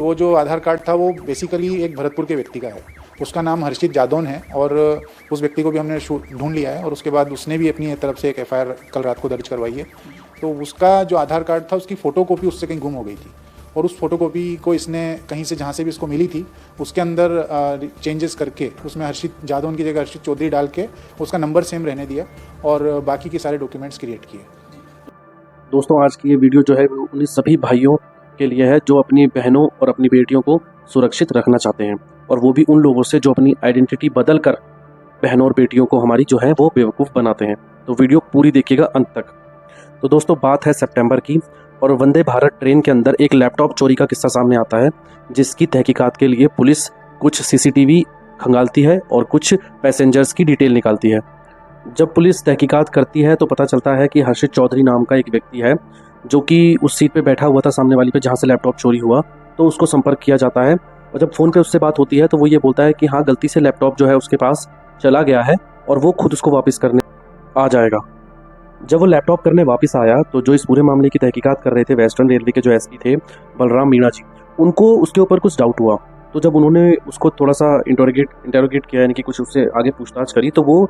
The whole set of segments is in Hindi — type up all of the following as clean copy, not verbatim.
वो जो आधार कार्ड था वो बेसिकली एक भरतपुर के व्यक्ति का है। उसका नाम हर्षित जादौन है और उस व्यक्ति को भी हमने ढूंढ लिया है और उसके बाद उसने भी अपनी तरफ से एक एफआईआर कल रात को दर्ज करवाई है। तो उसका जो आधार कार्ड था उसकी फ़ोटोकॉपी उससे कहीं गुम हो गई थी और उस फोटोकॉपी को इसने कहीं से जहाँ से भी इसको मिली थी उसके अंदर चेंजेस करके उसमें हर्षित जादौन की जगह हर्षित चौधरी डाल के उसका नंबर सेम रहने दिया और बाकी के सारे डॉक्यूमेंट्स क्रिएट किए। दोस्तों आज की ये वीडियो जो है वो उन सभी भाइयों के लिए है जो अपनी बहनों और अपनी बेटियों को सुरक्षित रखना चाहते हैं और वो भी उन लोगों से जो अपनी आइडेंटिटी बदल कर बहनों और बेटियों को हमारी जो है वो बेवकूफ़ बनाते हैं। तो वीडियो पूरी देखिएगा अंत तक। तो दोस्तों बात है सितंबर की और वंदे भारत ट्रेन के अंदर एक लैपटॉप चोरी का किस्सा सामने आता है जिसकी तहकीकात के लिए पुलिस कुछ सीसीटीवी खंगालती है और कुछ पैसेंजर्स की डिटेल निकालती है। जब पुलिस तहकीकात करती है तो पता चलता है कि हर्षित चौधरी नाम का एक व्यक्ति है जो कि उस सीट पे बैठा हुआ था सामने वाली पे जहाँ से लैपटॉप चोरी हुआ। तो उसको संपर्क किया जाता है और जब फ़ोन पे उससे बात होती है तो वो ये बोलता है कि हाँ गलती से लैपटॉप जो है उसके पास चला गया है और वो खुद उसको वापस करने आ जाएगा। जब वो लैपटॉप करने वापस आया तो जो इस पूरे मामले की तहकीकात कर रहे थे वेस्टर्न रेलवे के जो एसपी थे बलराम मीणा जी, उनको उसके ऊपर कुछ डाउट हुआ। तो जब उन्होंने उसको थोड़ा सा इंटरोगेट किया यानी कि कुछ उससे आगे पूछताछ करी तो वो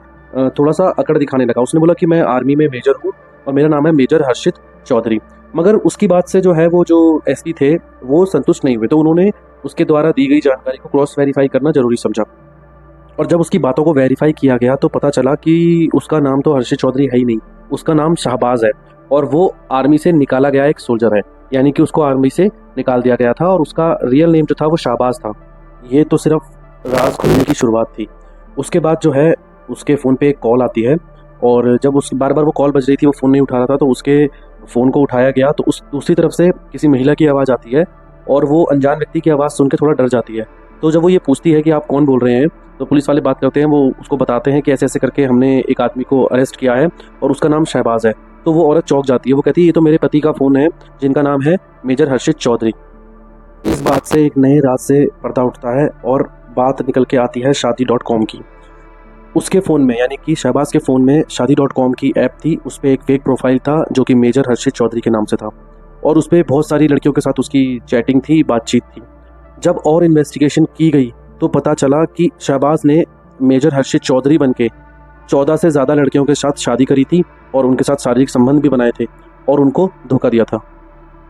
थोड़ा सा अकड़ दिखाने लगा। उसने बोला कि मैं आर्मी में मेजर हूँ और मेरा नाम है मेजर हर्षित चौधरी। मगर उसकी बात से जो है वो जो एसपी थे वो संतुष्ट नहीं हुए तो उन्होंने उसके द्वारा दी गई जानकारी को क्रॉस वेरीफाई करना जरूरी समझा और जब उसकी बातों को वेरीफाई किया गया तो पता चला कि उसका नाम तो हर्षित चौधरी है ही नहीं, उसका नाम शाहबाज है और वो आर्मी से निकाला गया एक सोल्जर है, यानी कि उसको आर्मी से निकाल दिया गया था और उसका रियल नेम जो था वो शाहबाज था। ये तो सिर्फ राज खुलने की शुरुआत थी। उसके बाद जो है उसके फ़ोन पे एक कॉल आती है और जब उस बार बार वो कॉल बज रही थी वो फ़ोन नहीं उठा रहा था तो उसके फ़ोन को उठाया गया तो उस दूसरी तरफ से किसी महिला की आवाज़ आती है और वो अनजान व्यक्ति की आवाज़ सुन के थोड़ा डर जाती है। तो जब वो ये पूछती है कि आप कौन बोल रहे हैं तो पुलिस वाले बात करते हैं, वो उसको बताते हैं कि ऐसे ऐसे करके हमने एक आदमी को अरेस्ट किया है और उसका नाम शहबाज है। तो वो औरत चौंक जाती है, वो कहती है ये तो मेरे पति का फ़ोन है जिनका नाम है मेजर हर्षित चौधरी। इस बात से एक नए राज से पर्दा उठता है और बात निकल के आती है शादी.com की। उसके फ़ोन में यानी कि शहबाज के फ़ोन में शादी.com की ऐप थी, उस पर एक फेक प्रोफाइल था जो कि मेजर हर्षित चौधरी के नाम से था और उस पर बहुत सारी लड़कियों के साथ उसकी चैटिंग थी, बातचीत थी। जब और इन्वेस्टिगेशन की गई तो पता चला कि शहबाज ने मेजर हर्षित चौधरी बनके 14 से ज़्यादा लड़कियों के साथ शादी करी थी और उनके साथ शारीरिक संबंध भी बनाए थे और उनको धोखा दिया था।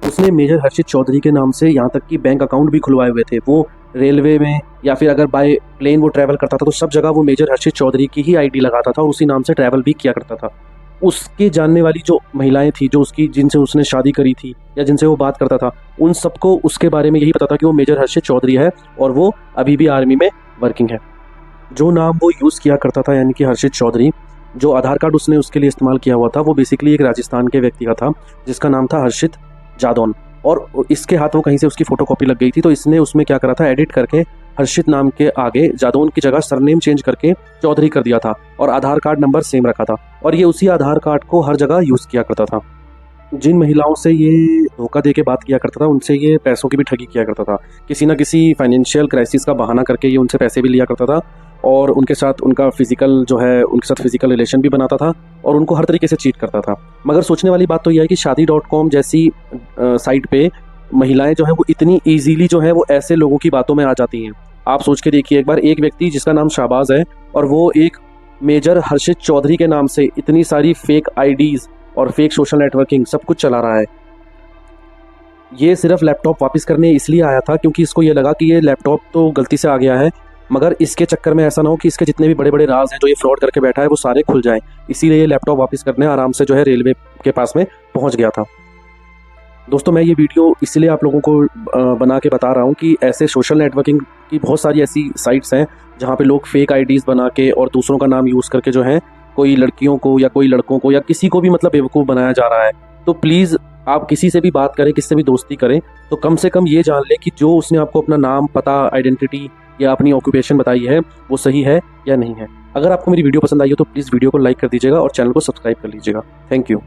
उसने मेजर हर्षित चौधरी के नाम से यहाँ तक कि बैंक अकाउंट भी खुलवाए हुए थे। वो रेलवे में या फिर अगर बाय प्लेन वो ट्रैवल करता था तो सब जगह वो मेजर हर्षित चौधरी की ही आईडी लगाता था और उसी नाम से ट्रैवल भी किया करता था। उसके जानने वाली जो महिलाएं थी जो उसकी जिनसे उसने शादी करी थी या जिनसे वो बात करता था उन सबको उसके बारे में यही पता था कि वो मेजर हर्षित चौधरी है और वो अभी भी आर्मी में वर्किंग है। जो नाम वो यूज़ किया करता था यानी कि हर्षित चौधरी, जो आधार कार्ड उसने उसके लिए इस्तेमाल किया हुआ था वो बेसिकली एक राजस्थान के व्यक्ति का था जिसका नाम था हर्षित जादौन और इसके हाथ वो कहीं से उसकी फ़ोटोकॉपी लग गई थी। तो इसने उसमें क्या करा था, एडिट करके हर्षित नाम के आगे जादौन की जगह सरनेम चेंज करके चौधरी कर दिया था और आधार कार्ड नंबर सेम रखा था और ये उसी आधार कार्ड को हर जगह यूज़ किया करता था। जिन महिलाओं से ये धोखा दे के बात किया करता था उनसे ये पैसों की भी ठगी किया करता था। किसी न किसी फाइनेंशियल क्राइसिस का बहाना करके ये उनसे पैसे भी लिया करता था और उनके साथ उनका उनके साथ फिजिकल रिलेशन भी बनाता था और उनको हर तरीके से चीट करता था। मगर सोचने वाली बात तो यह है कि शादी.com जैसी साइट पे महिलाएं जो है वो इतनी ईजीली जो है वो ऐसे लोगों की बातों में आ जाती हैं। आप सोच के देखिए एक बार, एक व्यक्ति जिसका नाम शाहबाज है और वो एक मेजर हर्षित चौधरी के नाम से इतनी सारी फेक आईडीज़ और फेक सोशल नेटवर्किंग सब कुछ चला रहा है। ये सिर्फ लैपटॉप वापस करने इसलिए आया था क्योंकि इसको ये लगा कि ये लैपटॉप तो गलती से आ गया है मगर इसके चक्कर में ऐसा ना हो कि इसके जितने भी बड़े बड़े राज हैं जो ये फ्रॉड करके बैठा है वो सारे खुल जाएं। इसीलिए ये लैपटॉप वापस करने आराम से जो है रेलवे के पास में पहुंच गया था। दोस्तों मैं ये वीडियो इसलिए आप लोगों को बना के बता रहा हूँ कि ऐसे सोशल नेटवर्किंग की बहुत सारी ऐसी साइट्स हैं जहाँ पे लोग फेक आईडीज़ बना के और दूसरों का नाम यूज़ करके जो है कोई लड़कियों को या कोई लड़कों को या किसी को भी मतलब बेवकूफ़ बनाया जा रहा है। तो प्लीज़ आप किसी से भी बात करें, किससे भी दोस्ती करें तो कम से कम ये जान लें कि जो उसने आपको अपना नाम, पता, आइडेंटिटी या अपनी ऑक्यूपेशन बताई है वो सही है या नहीं है। अगर आपको मेरी वीडियो पसंद आई हो तो प्लीज़ वीडियो को लाइक कर दीजिएगा और चैनल को सब्सक्राइब कर लीजिएगा। Thank you.